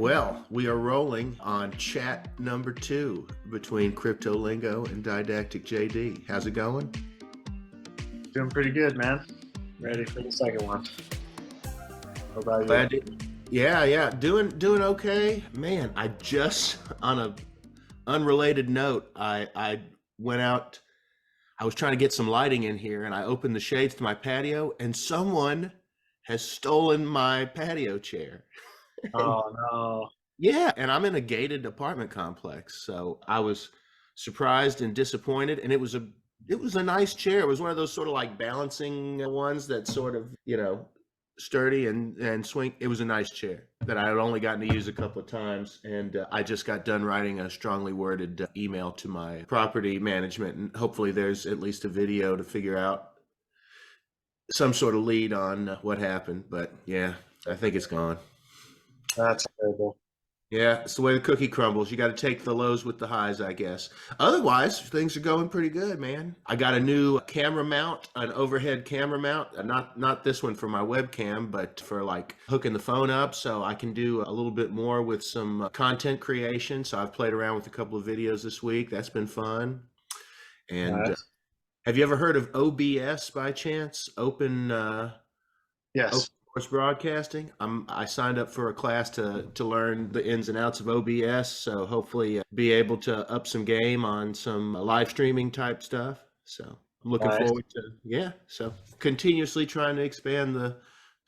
Well, we are rolling on chat number 2 between Krypto, Lingo, and DidacticjD. How's it going? Doing pretty good, man. Ready for the second one. How about Glad you? to, yeah, doing okay. Man, I just on a unrelated note, I went out. I was trying to get some lighting in here, and I opened the shades to my patio, and someone has stolen my patio chair. And Oh no. yeah, and I'm in a gated apartment complex, so I was surprised and disappointed. And it was a nice chair. It was one of those sort of like balancing ones that sort of sturdy and swing. It was a nice chair that I had only gotten to use a couple of times, and I just got done writing a strongly worded email to my property management, and hopefully there's at least a video to figure out some sort of lead on what happened. But yeah, I think it's gone. That's terrible. Yeah, it's the way the cookie crumbles. You got to take the lows with the highs, I guess. Otherwise, things are going pretty good, man. I got a new camera mount, an overhead camera mount. Not this one for my webcam, but for like hooking the phone up, so I can do a little bit more with some content creation. So I've played around with a couple of videos this week. That's been fun. And Nice. have you ever heard of OBS by chance? Open Yes. Source broadcasting. I signed up for a class to learn the ins and outs of OBS, so hopefully be able to up some game on some live streaming type stuff. So I'm looking Nice. forward to so continuously trying to expand the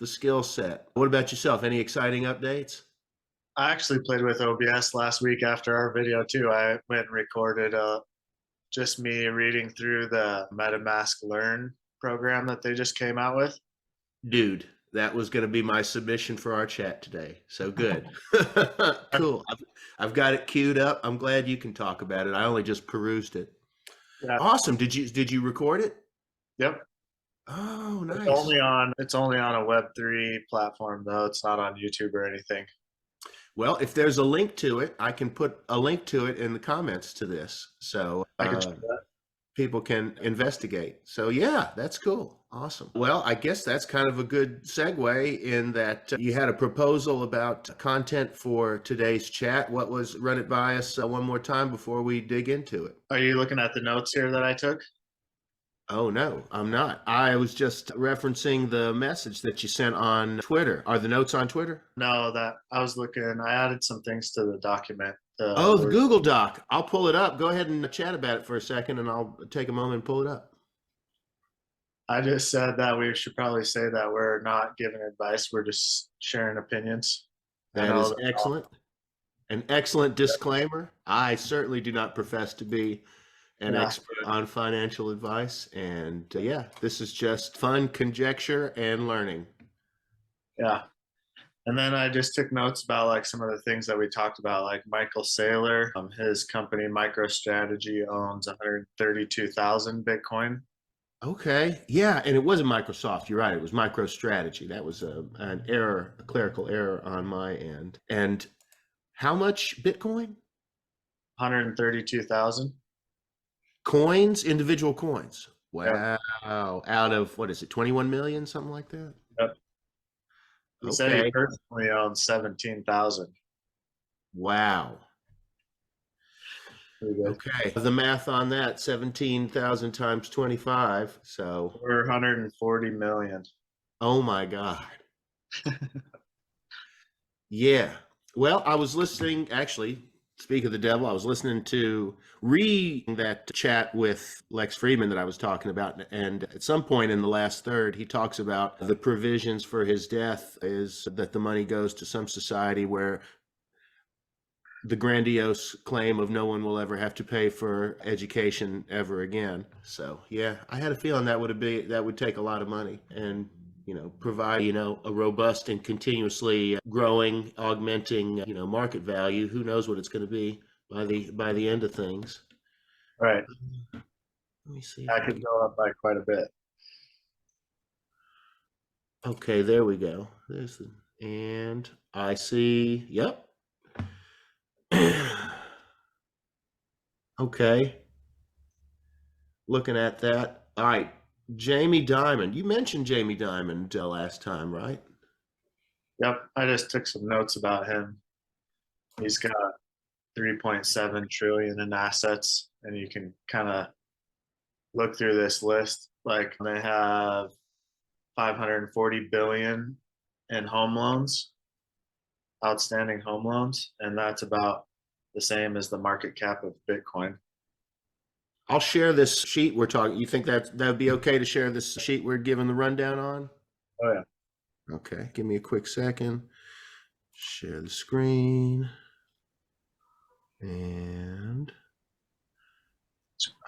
skill set. What about yourself? Any exciting updates? I actually played with OBS last week after our video too. I went and recorded just me reading through the MetaMask Learn program that they just came out with. Dude, that was going to be my submission for our chat today. So good. Cool. I've got it queued up. I'm glad you can talk about it. I only just perused it. Yeah. Awesome. Did you record it? Yep. Oh, nice. It's only on a Web3 platform though. It's not on YouTube or anything. Well, if there's a link to it, I can put a link to it in the comments to this, so I can try that. people can investigate. So yeah, that's cool. Awesome. Well, I guess that's kind of a good segue in that you had a proposal about content for today's chat. Run it by us one more time before we dig into it. Are you looking at the notes here that I took? Oh, no, I'm not. I was just referencing the message that you sent on Twitter. Are the notes on Twitter? No, that I was looking. I added some things to the document. Oh, the Google Doc. I'll pull it up. Go ahead and chat about it for a second, and I'll take a moment and pull it up. I just said that we should probably say that we're not giving advice. We're just sharing opinions. That is excellent. An excellent disclaimer. I certainly do not profess to be an expert on financial advice. And yeah, this is just fun conjecture and learning. Yeah. And then I just took notes about like some of the things that we talked about, like Michael Saylor, his company MicroStrategy owns 132,000 Bitcoin. Okay. Yeah. And it wasn't Microsoft. You're right. It was MicroStrategy. That was an error, a clerical error on my end. And how much Bitcoin? 132,000. Coins, individual coins. Wow. Yep. Out of, what is it, 21 million, something like that? Yep. He said he personally owns 17,000. Wow. Okay. The math on that, 17,000 times 25. So 440 million. Oh my God. Yeah. Well, I was listening, actually, speak of the devil, I was listening to that chat with Lex Friedman that I was talking about. And at some point in the last third, he talks about the provisions for his death is that the money goes to some society where the grandiose claim of no one will ever have to pay for education ever again. So yeah, I had a feeling that would take a lot of money and provide a robust and continuously growing, augmenting market value. Who knows what it's going to be by the end of things. Right. Let me see. That could go up by quite a bit. Okay, there we go. And I see. Yep. Okay. Looking at that. All right. Jamie Dimon. You mentioned Jamie Dimon last time, right? Yep. I just took some notes about him. He's got 3.7 trillion in assets, and you can kind of look through this list. Like they have 540 billion in home loans, outstanding home loans, and that's about the same as the market cap of Bitcoin. I'll share this sheet we're talking. You think that would be okay to share this sheet we're giving the rundown on? Oh yeah. Okay, give me a quick second. Share the screen. And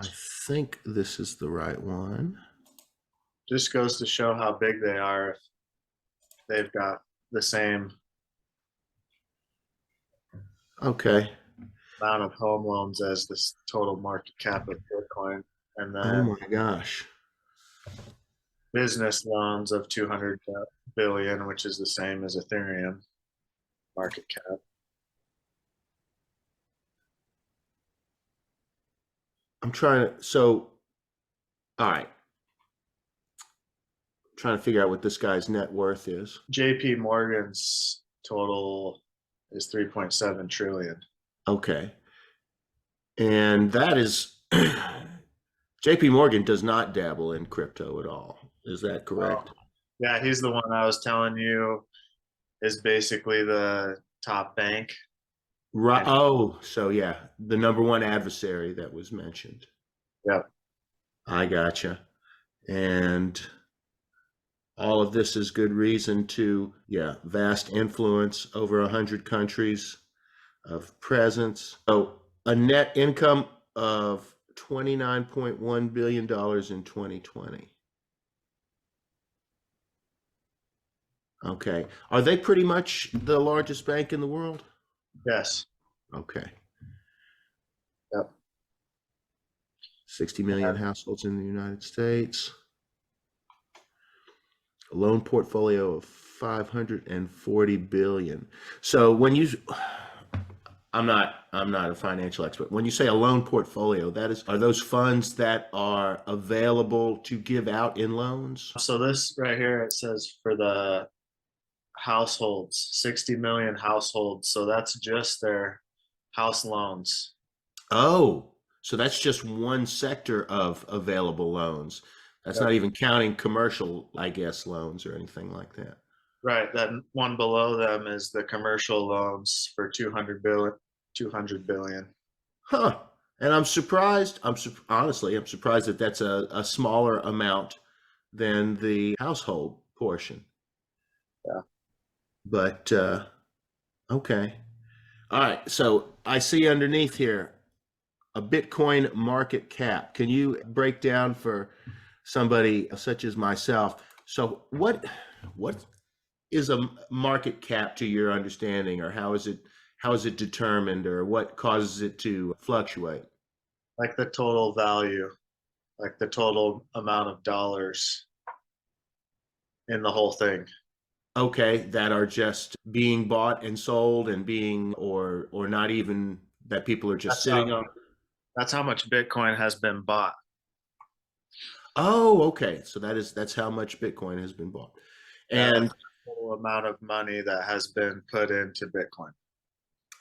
I think this is the right one. Just goes to show how big they are if they've got the same Okay. amount of home loans as this total market cap of Bitcoin. And Oh then my gosh. business loans of 200 billion, which is the same as Ethereum market cap. I'm trying to, so, all right. Trying to figure out what this guy's net worth is. JP Morgan's total is 3.7 trillion. Okay. And that is, JP Morgan does not dabble in crypto at all. Is that correct? Yeah, he's the one I was telling you is basically the top bank. Right. Oh, so yeah, the number one adversary that was mentioned. Yep. I gotcha. And all of this is good reason to, yeah, vast influence over 100 countries of presence. So a net income of $29.1 billion in 2020. Okay. Are they pretty much the largest bank in the world? Yes. Okay. Yep. 60 million households in the United States. A loan portfolio of 540 billion. So when you, I'm not a financial expert. When you say a loan portfolio, that is, are those funds that are available to give out in loans? So this right here, it says for the households, 60 million households. So that's just their house loans. Oh, so that's just one sector of available loans. That's not even counting commercial, I guess, loans or anything like that. Right. Then one below them is the commercial loans for 200 billion. 200 billion. Huh. And I'm surprised. Honestly, I'm surprised that that's a smaller amount than the household portion. Yeah. But okay. All right. So I see underneath here a Bitcoin market cap. Can you break down for somebody such as myself? So what is a market cap to your understanding, or how is it determined, or what causes it to fluctuate? Like the total value, like the total amount of dollars in the whole thing. Okay, that are just being bought and sold and being, or not even, that people are just sitting on. That's how much Bitcoin has been bought. Oh, okay. So that's how much Bitcoin has been bought. And the total amount of money that has been put into Bitcoin.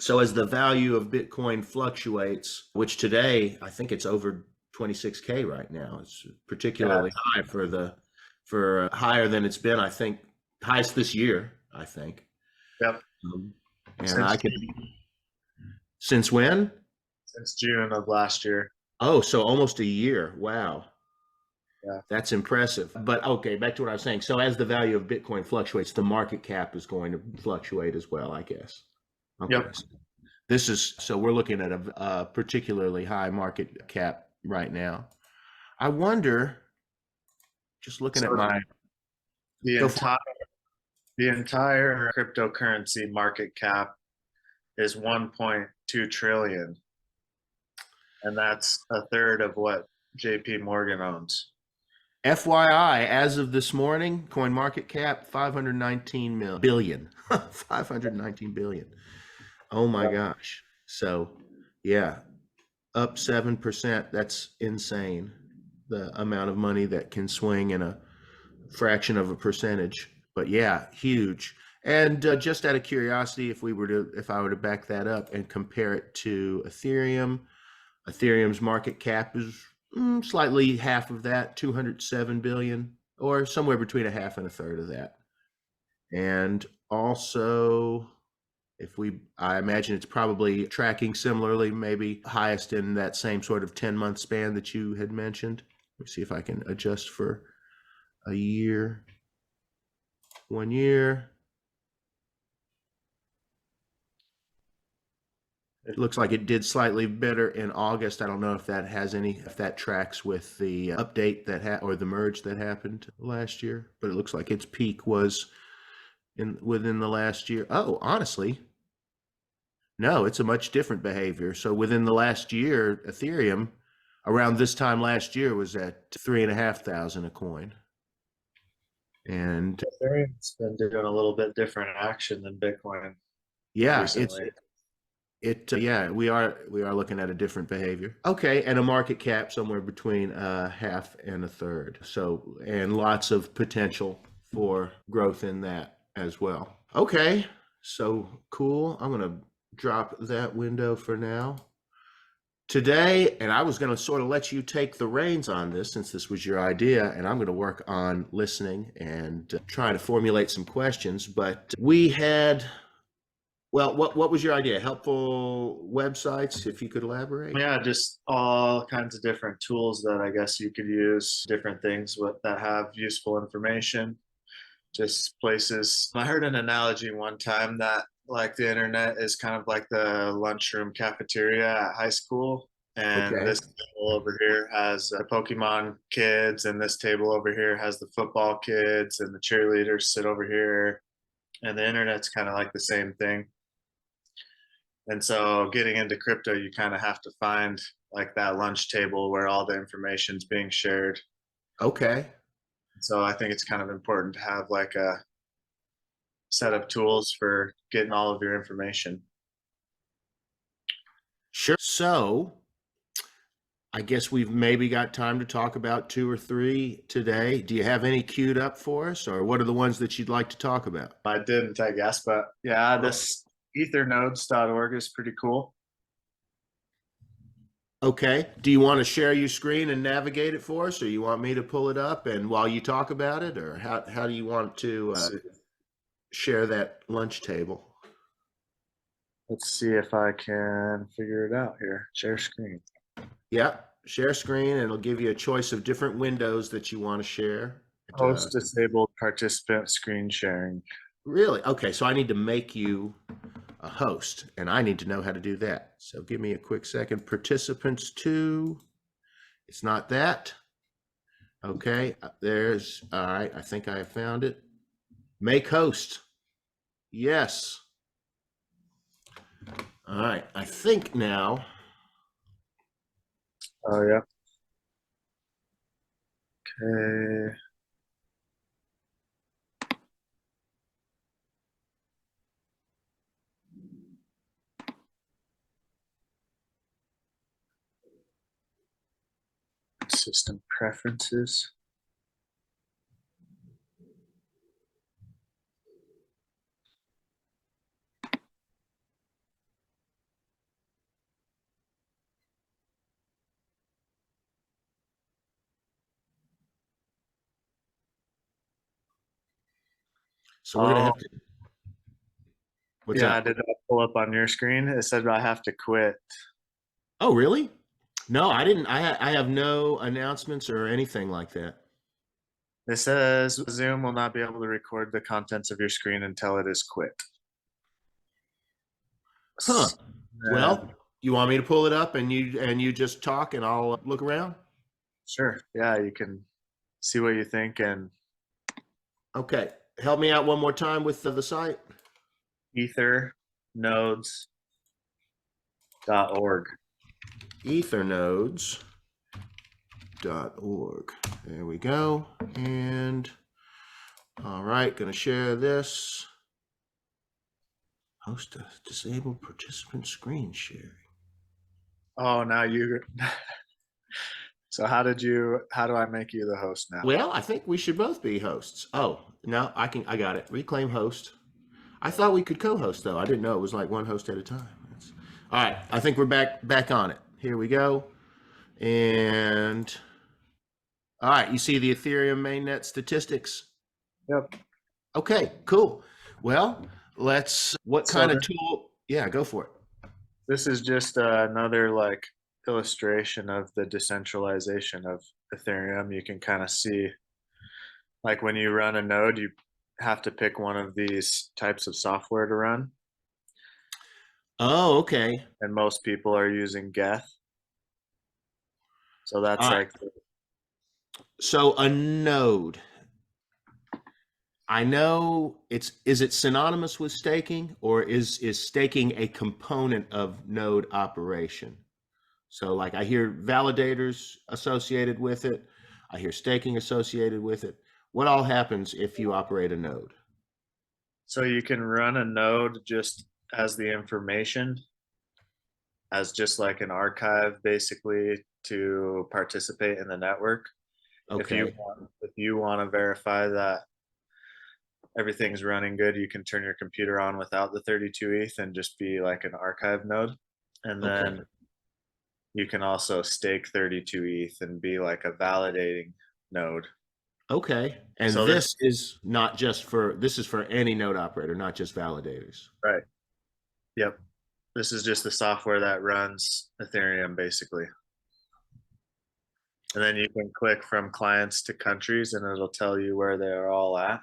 so as the value of Bitcoin fluctuates, which today I think it's over 26K right now. It's particularly high for higher than it's been, I think, highest this year, I think. Yep. And since when? Since June of last year. Oh, so almost a year. Wow. Yeah. That's impressive. But okay, back to what I was saying. So as the value of Bitcoin fluctuates, the market cap is going to fluctuate as well, I guess. Okay. Yep. So we're looking at a particularly high market cap right now. I wonder, just looking at my the entire cryptocurrency market cap is 1.2 trillion, and that's a third of what JP Morgan owns. FYI, as of this morning, coin market cap 519 billion. 519 billion. Oh my gosh. So yeah, up 7%. That's insane. The amount of money that can swing in a fraction of a percentage. But yeah, huge. And just out of curiosity, if I were to back that up and compare it to Ethereum, Ethereum's market cap is slightly half of that, 207 billion, or somewhere between a half and a third of that. And also, I imagine it's probably tracking similarly, maybe highest in that same sort of 10-month span that you had mentioned. Let me see if I can adjust for a year. 1 year. It looks like it did slightly better in August. I don't know if that tracks with the update or the merge that happened last year, but it looks like its peak was within the last year. Oh, honestly, no, it's a much different behavior. So within the last year, Ethereum around this time last year was at 3,500 a coin. And Ethereum's been doing a little bit different action than Bitcoin yeah, recently. yeah, we are looking at a different behavior. Okay, and a market cap somewhere between a half and a third. So, and lots of potential for growth in that as well. Okay, so cool. I'm going to drop that window for now. Today, and I was going to sort of let you take the reins on this since this was your idea, and I'm going to work on listening and trying to formulate some questions. But we had, well, what was your idea? Helpful websites, if you could elaborate? Yeah, just all kinds of different tools that I guess you could use, different things that have useful information, just places. I heard an analogy one time that like the internet is kind of like the lunchroom cafeteria at high school. And Okay. this table over here has the Pokemon kids, and this table over here has the football kids, and the cheerleaders sit over here. And the internet's kind of like the same thing. And so getting into crypto, you kind of have to find like that lunch table where all the information's being shared. Okay. So I think it's kind of important to have like a set of tools for getting all of your information. Sure. So I guess we've maybe got time to talk about 2 or 3 today. Do you have any queued up for us, or what are the ones that you'd like to talk about? I didn't, I guess, but yeah, this ethernodes.org is pretty cool. Okay. Do you want to share your screen and navigate it for us, or you want me to pull it up and while you talk about it, or how do you want to share that lunch table? Let's see if I can figure it out here. Share screen. Yeah, share screen, and it'll give you a choice of different windows that you want to share. Host disabled participant screen sharing. Really? Okay, so I need to make you a host, and I need to know how to do that. So give me a quick second. Participants 2. It's not that. Okay, there's, all right, I think I have found it. Make host. Yes. All right, I think now. Oh, yeah. Okay. System preferences. So we're gonna have to. What's yeah, up? did I pull up on your screen? It said I have to quit. Oh, really? No, I didn't. I have no announcements or anything like that. It says Zoom will not be able to record the contents of your screen until it is quit. Huh. Well, you want me to pull it up and you just talk and I'll look around? Sure. Yeah, you can see what you think. And Okay. Help me out one more time with the site. ethernodes.org. ethernodes.org. There we go. And all right, going to share this. Host a disabled participant screen sharing. Oh, now you. So how do I make you the host now? Well, I think we should both be hosts. Oh, no, I got it. Reclaim host. I thought we could co-host though. I didn't know it was like one host at a time. All right, I think we're back on it. Here we go. And all right, you see the Ethereum mainnet statistics? Yep. Okay, cool. Well, what So kind of tool? Yeah, go for it. this is just another like illustration of the decentralization of Ethereum. You can kind of see like when you run a node, you have to pick one of these types of software to run. Oh, okay. And most people are using Geth. So that's All right. like, So a node. I know is it synonymous with staking, or is staking a component of node operation? So like I hear validators associated with it. I hear staking associated with it. What all happens if you operate a node? so you can run a node just as the information, as just like an archive basically to participate in the network. Okay. If you want to verify that everything's running good, you can turn your computer on without the 32 ETH and just be like an archive node. And Okay. then you can also stake 32 ETH and be like a validating node. Okay. And So this is not just for this is for any node operator, not just validators. right. Yep. This is just the software that runs Ethereum basically. And then you can click from clients to countries and it'll tell you where they're all at.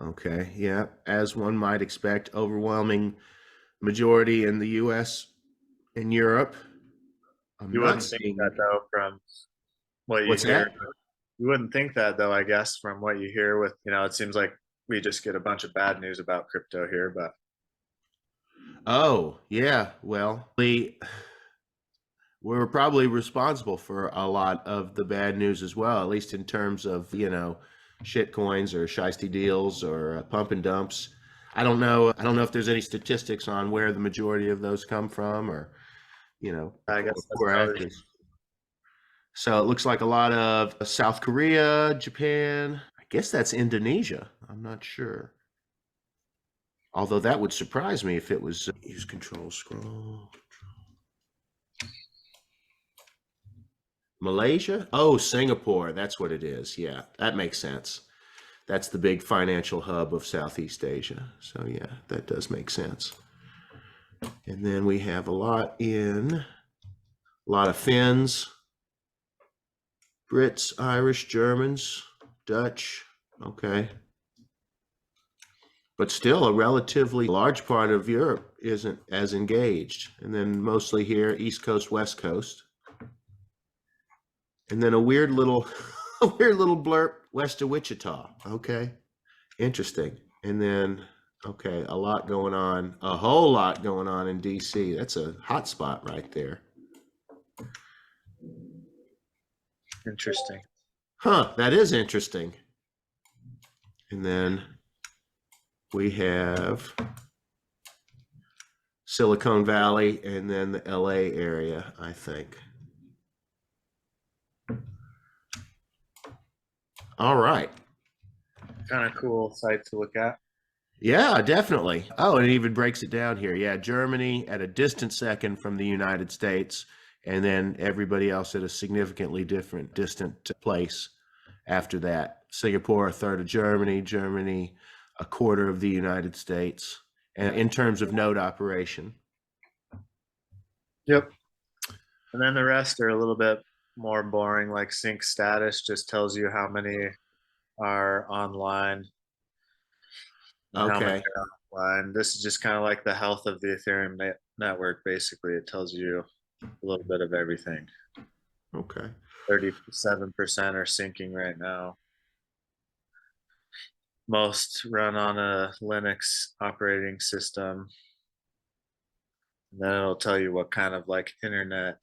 Okay. Yeah. As one might expect, overwhelming majority in the US and Europe. I'm You not wouldn't think seeing that though from what you what's hear. that? You wouldn't think that though, I guess, from what you hear with, it seems like we just get a bunch of bad news about crypto here, but Oh, yeah. Well, we're probably responsible for a lot of the bad news as well, at least in terms of, shit coins or shiesty deals or pump and dumps. I don't know. I don't know if there's any statistics on where the majority of those come from, or, I guess that's poor probably actors. So it looks like a lot of South Korea, Japan. I guess that's Indonesia. I'm not sure. Although that would surprise me if it was use control scroll. Malaysia? Oh, Singapore. That's what it is. Yeah, that makes sense. That's the big financial hub of Southeast Asia. So yeah, that does make sense. And then we have a lot of Finns, Brits, Irish, Germans, Dutch. Okay. But still, a relatively large part of Europe isn't as engaged. And then mostly here, East Coast, West Coast. And then a weird little blurb west of Wichita. Okay. Interesting. And then, okay, a whole lot going on in DC. That's a hot spot right there. interesting. Huh, that is interesting. And then we have Silicon Valley and then the LA area, I think. All right. Kind of cool site to look at. Yeah, definitely. Oh, and it even breaks it down here. Yeah, Germany at a distant second from the United States, and then everybody else at a significantly different distant place after that. Singapore, a third of Germany, Germany, a quarter of the United States, and in terms of node operation. Yep. And then the rest are a little bit more boring, like sync status just tells you how many are online and how many Okay. are offline. This is just kind of like the health of the Ethereum network. Basically, it tells you a little bit of everything. Okay. 37% are syncing right now. Most run on a Linux operating system. And then it'll tell you what kind of like internet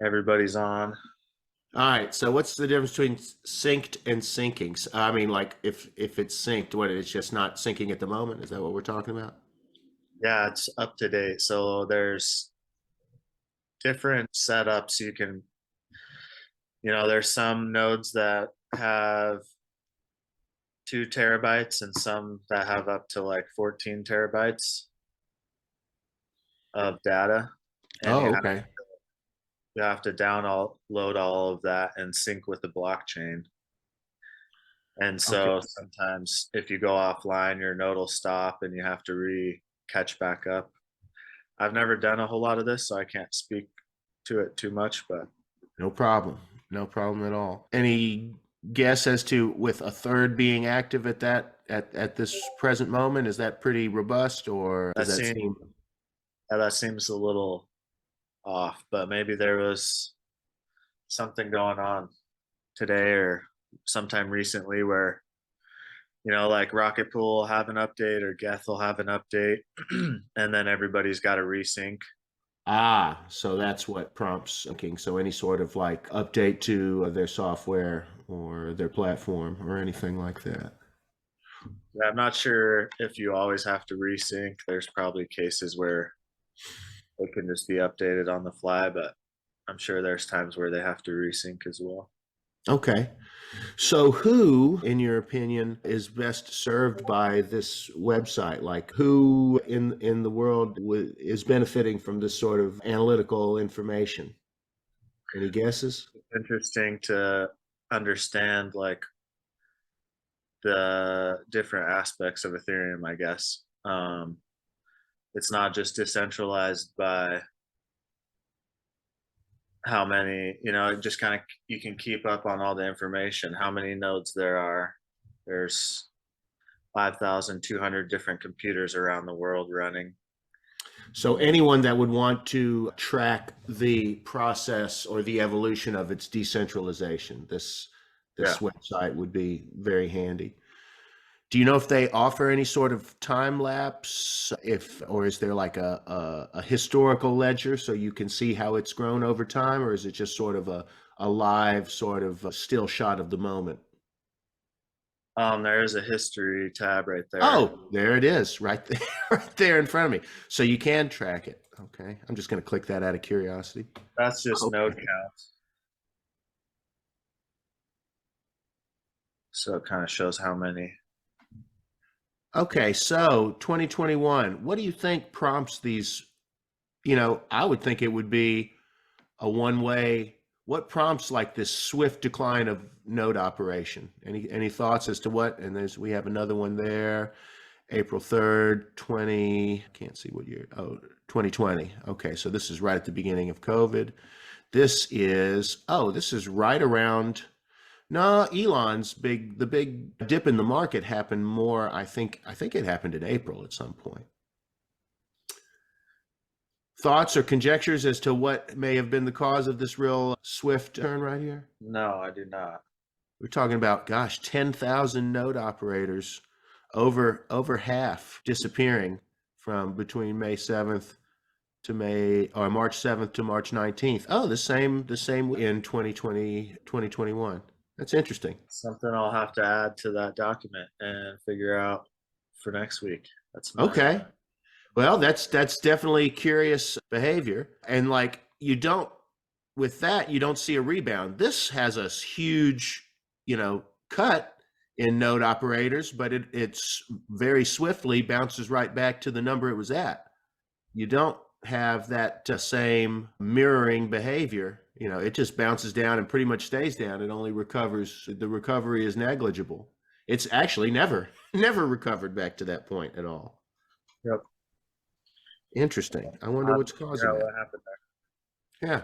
everybody's on. All right. So what's the difference between synced and syncing? I mean, like if it's synced, what it's just not syncing at the moment? Is that what we're talking about? Yeah, it's up to date. So there's different setups you can there's some nodes that have 2 terabytes and some that have up to like 14 terabytes of data, and Oh, okay. you have to load all of that and sync with the blockchain. And Okay. so sometimes if you go offline, your node will stop and you have to catch back up. I've never done a whole lot of this, so I can't speak to it too much, but No problem. No problem at all. Any guess as to, with a third being active at this present moment, is that pretty robust, or does that that seems seem? that seems a little off, but maybe there was something going on today or sometime recently where like Rocket Pool will have an update or Geth will have an update, and then everybody's got to resync. Ah, so that's what prompts thinking. So any sort of like update to their software or their platform or anything like that. Yeah, I'm not sure if you always have to resync. There's probably cases where it can just be updated on the fly, but I'm sure there's times where they have to resync as well. Okay. So who, in your opinion, is best served by this website? Like, who in the world is benefiting from this sort of analytical information? Any guesses? It's interesting to understand like the different aspects of Ethereum, I guess. It's not just decentralized by how many, it just kind of, you can keep up on all the information, how many nodes there are. There's 5,200 different computers around the world running. So anyone that would want to track the process or the evolution of its decentralization, this Yeah. website would be very handy. Do you know if they offer any sort of time lapse, or is there like a historical ledger so you can see how it's grown over time, or is it just sort of a live sort of a still shot of the moment? There is a history tab right there. Oh, there it is, right there, right there in front of me. So you can track it. Okay, I'm just going to click that out of curiosity. That's just node Okay. counts. So it kind of shows how many. Okay, so 2021. What do you think prompts these? I would think it would be a one-way. What prompts like this swift decline of node operation? Any thoughts as to what? And we have another one there, April 3rd, 20. Can't see what year. Oh, 2020. Okay, so this is right at the beginning of COVID. This is right around. No, the big dip in the market happened more. I think it happened in April at some point. Thoughts or conjectures as to what may have been the cause of this real swift turn right here? No, I do not. We're talking about, gosh, 10,000 node operators, over half disappearing from between May 7th to March 7th to March 19th. Oh, the same in 2020, 2021. That's interesting. Something I'll have to add to that document and figure out for next week. That's my Okay. Well, that's definitely curious behavior. And like you don't see a rebound. This has a huge, cut in node operators, but it's very swiftly bounces right back to the number it was at. You don't have that same mirroring behavior. It just bounces down and pretty much stays down. It only recovers. The recovery is negligible. It's actually never recovered back to that point at all. Yep. Interesting. I wonder I'll what's figure causing out that. what happened Yeah.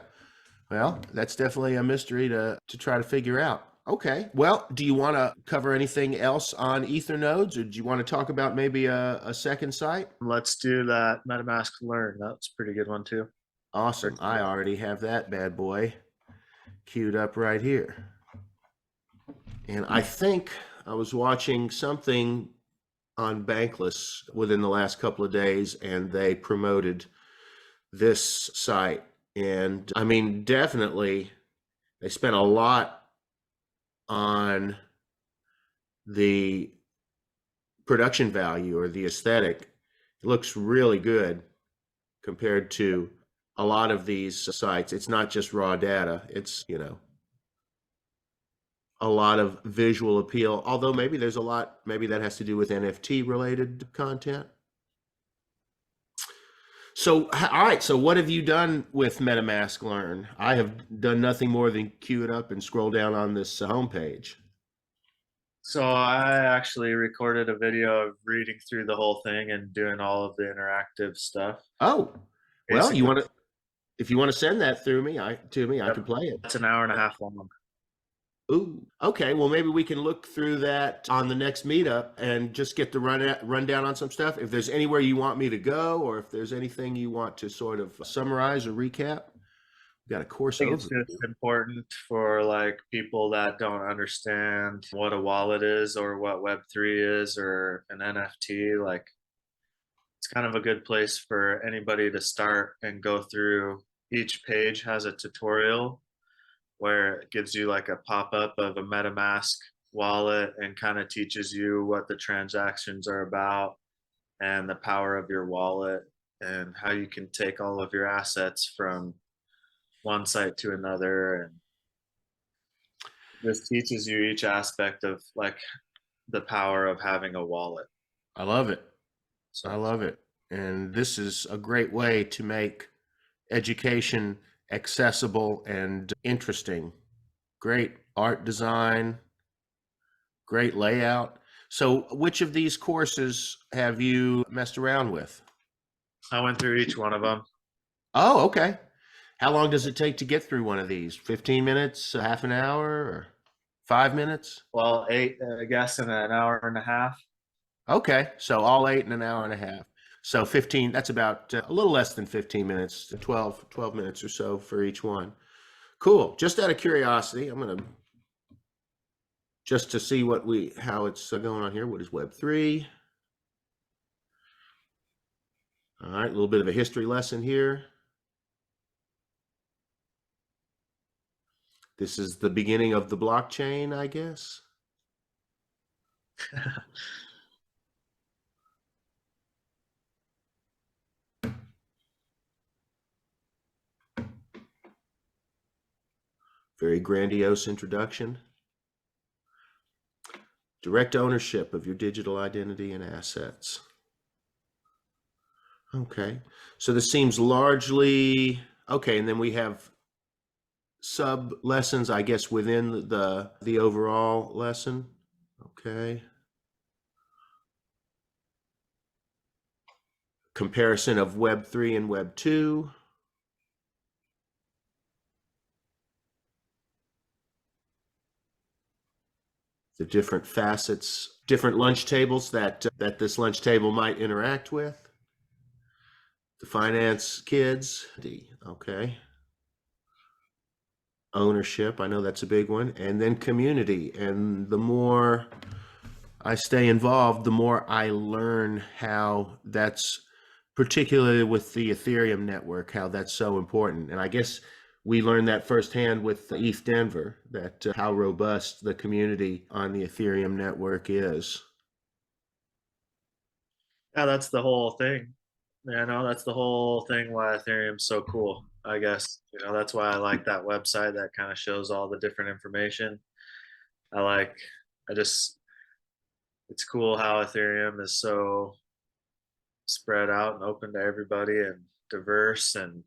Well, that's definitely a mystery to try to figure out. Okay. Well, do you want to cover anything else on Ether nodes, or do you want to talk about maybe a second site? there. Let's do that MetaMask Learn. That's a pretty good one too. Awesome. I already have that bad boy queued up right here. And I think I was watching something on Bankless within the last couple of days, and they promoted this site. And I mean, definitely, they spent a lot on the production value or the aesthetic. It looks really good compared to a lot of these sites. It's not just raw data. It's, a lot of visual appeal, although maybe there's a lot, maybe that has to do with NFT related content. So, all right. So, what have you done with MetaMask Learn? I have done nothing more than queue it up and scroll down on this homepage. So I actually recorded a video of reading through the whole thing and doing all of the interactive stuff. Oh, well, you Basically, want to, if you want to send that through me, I yep, can play it. it's an hour and a half long. Ooh, okay. Well, maybe we can look through that on the next meetup and just get the rundown on some stuff. If there's anywhere you want me to go, or if there's anything you want to sort of summarize or recap, we've got a course I think it's overview. just important for like people that don't understand what a wallet is or what Web3 is or an NFT. Like it's kind of a good place for anybody to start and go through. Each page has a tutorial where it gives you like a pop-up of a MetaMask wallet and kind of teaches you what the transactions are about and the power of your wallet and how you can take all of your assets from one site to another. And this teaches you each aspect of like the power of having a wallet. I love it. I So love it. And this is a great way to make education accessible and interesting. Great art design, great layout. So, which of these courses have you messed around with? I went through each one of them. Oh, okay. How long does it take to get through one of these? 15 minutes, a half an hour, or 5 minutes? Well, eight, I guess, in an hour and a half. Okay, so all eight in an hour and a half. So 15, that's about a little less than 15 minutes, 12 minutes or so for each one. Cool. Just out of curiosity, I'm going to, just to see how it's going on here. What is Web3? All right, a little bit of a history lesson here. This is the beginning of the blockchain, I guess. Very grandiose introduction. Direct ownership of your digital identity and assets. Okay, so this seems largely, okay, and then we have sub lessons, I guess, within the overall lesson. Okay. Comparison of Web 3 and Web 2. The different facets, different lunch tables that this lunch table might interact with. The finance kids, okay. Ownership, I know that's a big one, and then community. And the more I stay involved, the more I learn how that's, particularly with the Ethereum network, how that's so important. And I guess we learned that firsthand with ETH Denver, that how robust the community on the Ethereum network is. Yeah, that's the whole thing. You know, that's the whole thing why Ethereum's so cool. I guess, you know, that's why I like that website that kind of shows all the different information. I like, I just, it's cool how Ethereum is so spread out and open to everybody and diverse, and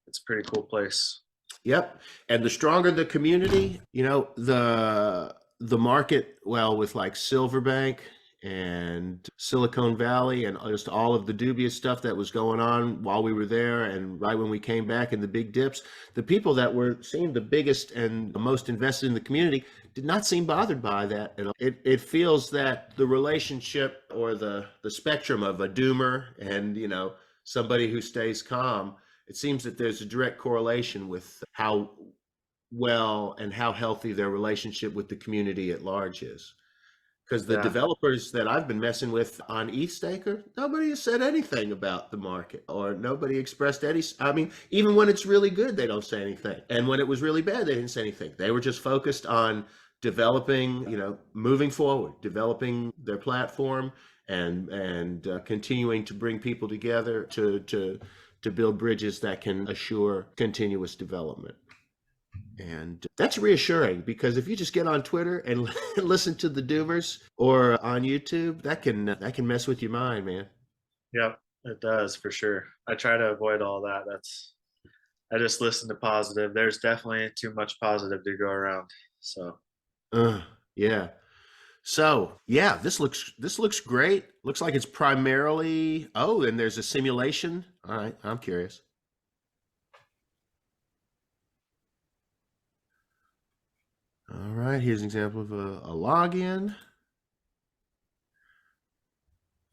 it's a pretty cool place. Yep. And the stronger the community, the market, well, with like Silverbank and Silicon Valley and just all of the dubious stuff that was going on while we were there and right when we came back in the big dips, the people that seemed the biggest and the most invested in the community did not seem bothered by that at all. It feels that the relationship or the spectrum of a doomer and, somebody who stays calm, it seems that there's a direct correlation with how well and how healthy their relationship with the community at large is. Because the Yeah. developers that I've been messing with on ETHStaker, nobody has said anything about the market or nobody expressed any. I mean, even when it's really good, they don't say anything. And when it was really bad, they didn't say anything. They were just focused on developing, moving forward, developing their platform and continuing to bring people together to build bridges that can assure continuous development. And that's reassuring, because if you just get on Twitter and listen to the doomers, or on YouTube, that can mess with your mind, man. Yep, it does for sure. I try to avoid all that. I just listen to positive. There's definitely too much positive to go around. So Yeah. So yeah, this looks great. Looks like it's primarily, oh, and there's a simulation. All right, I'm curious. All right, here's an example of a login.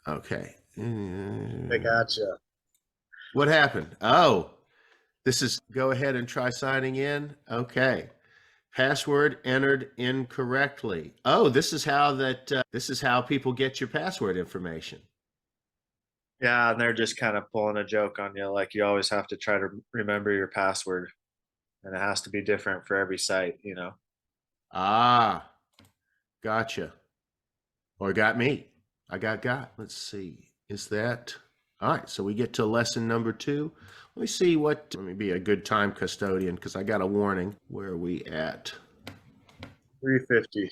Okay. I gotcha. What happened? Oh, this is, go ahead and try signing in. Okay. Password entered incorrectly. Oh, this is how people get your password information. Yeah, and they're just kind of pulling a joke on you. Like you always have to try to remember your password, and it has to be different for every site, you know. Ah, gotcha. Or got me. I got. Let's see. Is that all right? So we get to lesson number 2. Let me see what. Let me be a good time custodian, because I got a warning. Where are we at? 350.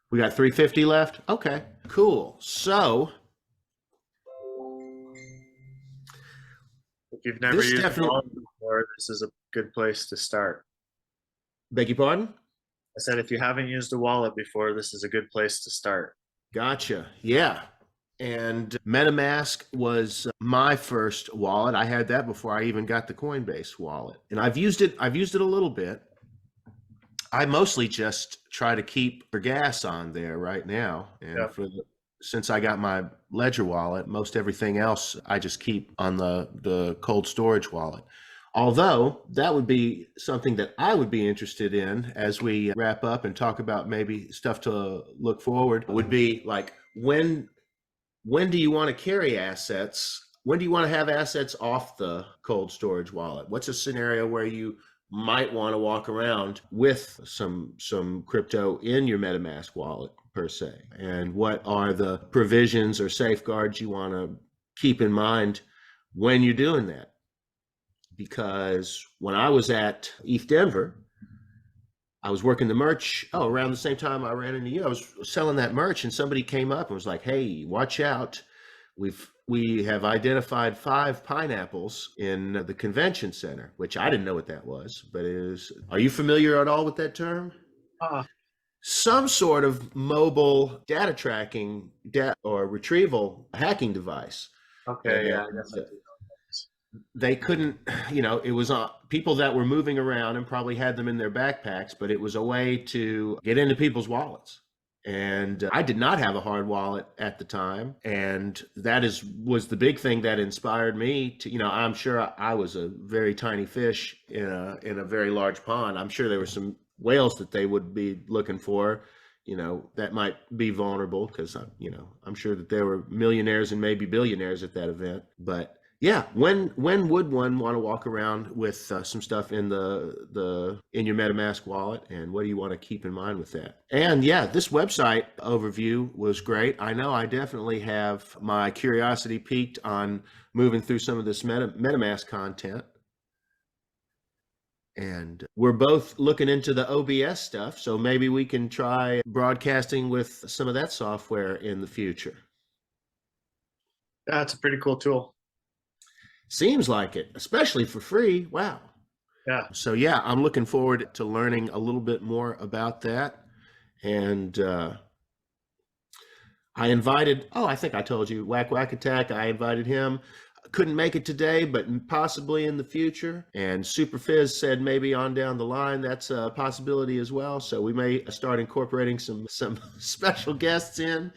We got 350 left. Okay, cool. So If you've never this used a definitely. wallet before, this is a good place to start. Beg your pardon? I said if you haven't used a wallet before, this is a good place to start. Gotcha. Yeah. And MetaMask was my first wallet. I had that before I even got the Coinbase wallet. And I've used it a little bit. I mostly just try to keep for gas on there right now. And Yep. since I got my Ledger wallet, most everything else I just keep on the cold storage wallet. Although that would be something that I would be interested in as we wrap up and talk about maybe stuff to look forward, would be like, when do you want to carry assets? When do you want to have assets off the cold storage wallet? What's a scenario where you might want to walk around with some crypto in your MetaMask wallet per se? And what are the provisions or safeguards you want to keep in mind when you're doing that? Because when I was at ETH Denver, I was working the merch. Oh, around the same time I ran into you, I was selling that merch, and somebody came up and was like, "Hey, watch out! We have identified 5 pineapples in the convention center," which I didn't know what that was. But it is. Are you familiar at all with that term? Uh, Some sort of mobile data tracking or retrieval hacking device. okay, yeah, I guess I And do. they couldn't, it was people that were moving around and probably had them in their backpacks, but it was a way to get into people's wallets. And I did not have a hard wallet at the time, and was the big thing that inspired me to, I'm sure I was a very tiny fish in a very large pond. I'm sure there were some whales that they would be looking for, that might be vulnerable, because I'm sure that there were millionaires and maybe billionaires at that event. But yeah, when would one want to walk around with some stuff in in your MetaMask wallet, and what do you want to keep in mind with that? And yeah, this website overview was great. I know I definitely have my curiosity piqued on moving through some of this MetaMask content. And we're both looking into the OBS stuff, so maybe we can try broadcasting with some of that software in the future. Yeah, it's a pretty cool tool. Seems like it, especially for free. Wow. Yeah. So yeah, I'm looking forward to learning a little bit more about that. And I invited, I think I told you, Whack Whack Attack. I invited him. Couldn't make it today, but possibly in the future. And Super Fizz said maybe on down the line that's a possibility as well. So we may start incorporating some special guests in.